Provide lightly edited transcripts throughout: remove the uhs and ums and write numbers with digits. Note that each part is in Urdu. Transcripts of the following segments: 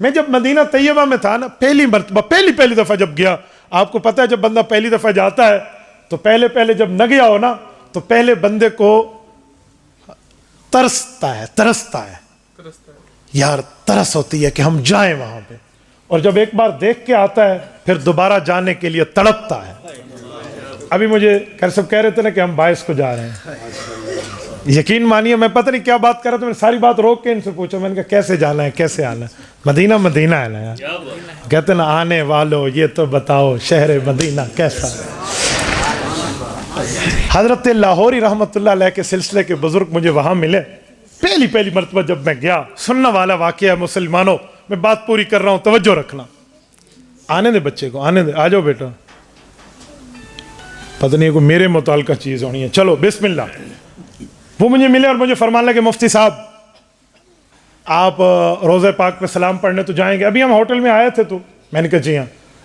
میں جب مدینہ طیبہ میں تھا نا، پہلی دفعہ جب گیا، آپ کو پتہ ہے جب بندہ پہلی دفعہ جاتا ہے تو پہلے جب نہ گیا ہو نا تو پہلے بندے کو ترستا ہے یار، ترس ہوتی ہے کہ ہم جائیں وہاں پہ، اور جب ایک بار دیکھ کے آتا ہے پھر دوبارہ جانے کے لیے تڑپتا ہے۔ ابھی مجھے سب کہہ رہے تھے نا کہ ہم 22 کو جا رہے ہیں، یقین مانیے میں پتہ نہیں کیا بات کر رہا تھا، میں نے ساری بات روک کے ان سے پوچھا، میں نے کہا کیسے جانا ہے، کیسے آنا ہے؟ مدینہ ہے نا یار، کہتے نا آنے والوں یہ تو بتاؤ شہر مدینہ کیسا ہے۔ حضرت لاہوری رحمت اللہ علیہ کے سلسلے کے بزرگ مجھے وہاں ملے، پہلی مرتبہ جب میں گیا، سننا والا واقعہ مسلمانوں، میں بات پوری کر رہا ہوں، توجہ رکھنا، آنے دے بچے کو، آنے دے، آ جاؤ بیٹا، پتہ نہیں کوئی میرے متعلقہ چیز ہونی ہے، چلو بسم اللہ۔ وہ مجھے ملے اور مجھے فرمان لگے مفتی صاحب آپ روضہ پاک پہ سلام پڑھنے تو جائیں گے؟ ابھی ہم ہوٹل میں آئے تھے تو میں نے کہا جی ہاں۔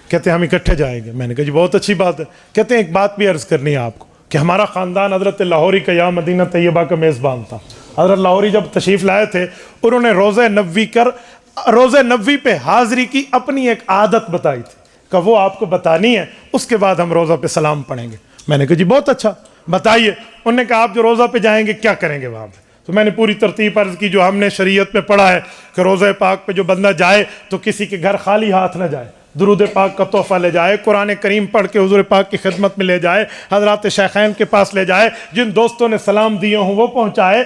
کہتے ہیں ہم اکٹھے جائیں گے، میں نے کہا جی بہت اچھی بات ہے۔ کہتے ہیں ایک بات بھی عرض کرنی ہے آپ کو کہ ہمارا خاندان حضرت لاہوری کا یا مدینہ طیبہ کا میزبان تھا۔ حضرت لاہوری جب تشریف لائے تھے انہوں نے روزہ نبوی پہ حاضری کی اپنی ایک عادت بتائی تھی کہ وہ آپ کو بتانی ہے، اس کے بعد ہم روزہ پہ سلام پڑھیں گے۔ میں نے کہا جی بہت اچھا، بتائیے۔ انہوں نے کہا آپ جو روزہ پہ جائیں گے کیا کریں گے وہاں پہ؟ تو میں نے پوری ترتیب عرض کی جو ہم نے شریعت میں پڑھا ہے کہ روزہ پاک پہ جو بندہ جائے تو کسی کے گھر خالی ہاتھ نہ جائے، درود پاک کا تحفہ لے جائے، قرآن کریم پڑھ کے حضور پاک کی خدمت میں لے جائے، حضرات شیخین کے پاس لے جائے، جن دوستوں نے سلام دیے ہوں وہ پہنچائے۔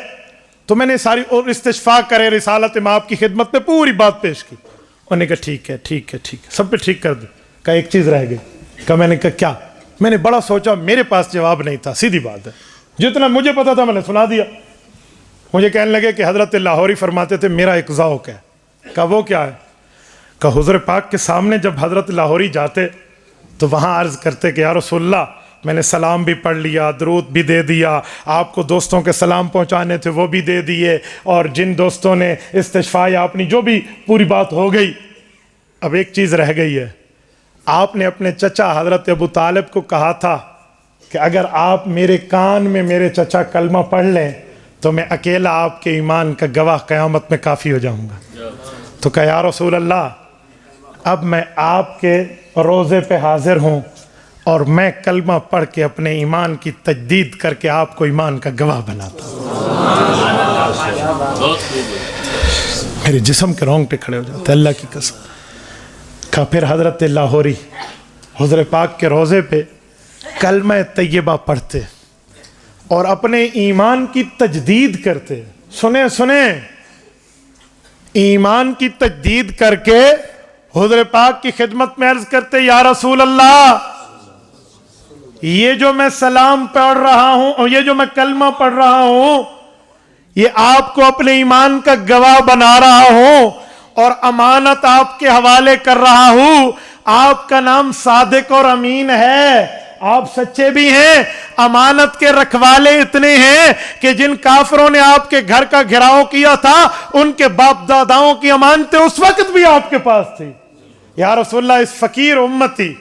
تو میں نے ساری اور استشفاء کرے رسالت امام کی خدمت میں پوری بات پیش کی۔ انہوں نے کہا ٹھیک ہے سب پہ ٹھیک کر دیں۔ کہا ایک چیز رہ گئی۔ کہا میں نے کہا کیا؟ میں نے بڑا سوچا، میرے پاس جواب نہیں تھا، سیدھی بات ہے، جتنا مجھے پتا تھا میں نے سنا دیا۔ مجھے کہنے لگے کہ حضرت لاہوری فرماتے تھے میرا ایک ذوق ہے۔ کہا وہ کیا ہے؟ کہا حضور پاک کے سامنے جب حضرت لاہوری جاتے تو وہاں عرض کرتے کہ یا رسول اللہ میں نے سلام بھی پڑھ لیا، درود بھی دے دیا، آپ کو دوستوں کے سلام پہنچانے تھے وہ بھی دے دیے، اور جن دوستوں نے استشفاء یا اپنی جو بھی پوری بات ہو گئی، اب ایک چیز رہ گئی ہے۔ آپ نے اپنے چچا حضرت ابو طالب کو کہا تھا کہ اگر آپ میرے کان میں میرے چچا کلمہ پڑھ لیں تو میں اکیلا آپ کے ایمان کا گواہ قیامت میں کافی ہو جاؤں گا۔ تو کہا یا رسول اللہ اب میں آپ کے روزے پہ حاضر ہوں اور میں کلمہ پڑھ کے اپنے ایمان کی تجدید کر کے آپ کو ایمان کا گواہ بناتا ہوں۔ میرے جسم کے رونگٹے کھڑے ہو جاتے، اللہ کی قسم۔ کہا پھر حضرت لاہوری حضور پاک کے روزے پہ کلمہ طیبہ پڑھتے اور اپنے ایمان کی تجدید کرتے۔ سنیں ایمان کی تجدید کر کے حضور پاک کی خدمت میں عرض کرتے یا رسول اللہ یہ جو میں سلام پڑھ رہا ہوں اور یہ جو میں کلمہ پڑھ رہا ہوں یہ آپ کو اپنے ایمان کا گواہ بنا رہا ہوں اور امانت آپ کے حوالے کر رہا ہوں۔ آپ کا نام صادق اور امین ہے، آپ سچے بھی ہیں، امانت کے رکھوالے اتنے ہیں کہ جن کافروں نے آپ کے گھر کا گھراؤ کیا تھا ان کے باپ داداؤں کی امانتیں اس وقت بھی آپ کے پاس تھی۔ یا رسول اللہ اس فقیر امتی،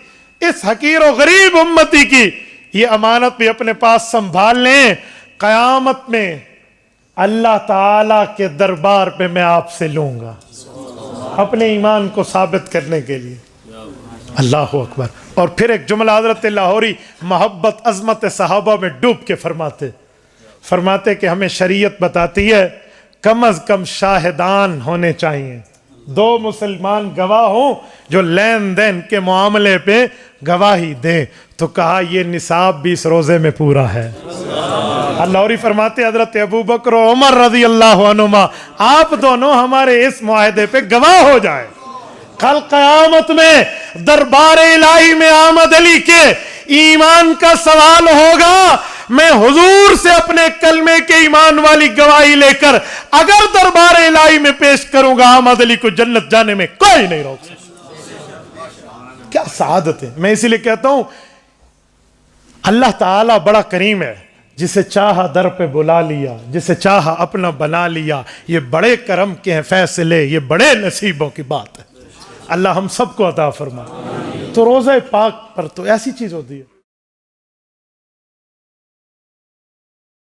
اس حقیر و غریب امتی کی یہ امانت بھی اپنے پاس سنبھال لیں، قیامت میں اللہ تعالی کے دربار پہ میں آپ سے لوں گا اپنے ایمان کو ثابت کرنے کے لیے۔ اللہ اکبر۔ اور پھر ایک جملہ حضرت لاہوری محبت عظمت صحابہ میں ڈوب کے فرماتے کہ ہمیں شریعت بتاتی ہے کم از کم شاہدان ہونے چاہیے، 2 مسلمان گواہ ہوں جو لین دین کے معاملے پہ گواہی دیں۔ تو کہا یہ نصاب بھی اس روزے میں پورا ہے۔ لاہوری فرماتے حضرت ابو بکر و عمر رضی اللہ عنہما آپ دونوں ہمارے اس معاہدے پہ گواہ ہو جائیں، کل قیامت میں دربار الہی میں آمد علی کے ایمان کا سوال ہوگا، میں حضور سے اپنے کلمے کے ایمان والی گواہی لے کر اگر دربار الہی میں پیش کروں گا آمد علی کو جنت جانے میں کوئی نہیں روک سکتا۔ کیا سعادت ہے۔ میں اسی لیے کہتا ہوں اللہ تعالیٰ بڑا کریم ہے، جسے چاہا در پہ بلا لیا، جسے چاہا اپنا بنا لیا، یہ بڑے کرم کے ہیں فیصلے، یہ بڑے نصیبوں کی بات ہے۔ اللہ ہم سب کو عطا فرمائے۔ تو روزہ پاک پر تو ایسی چیز ہوتی ہے۔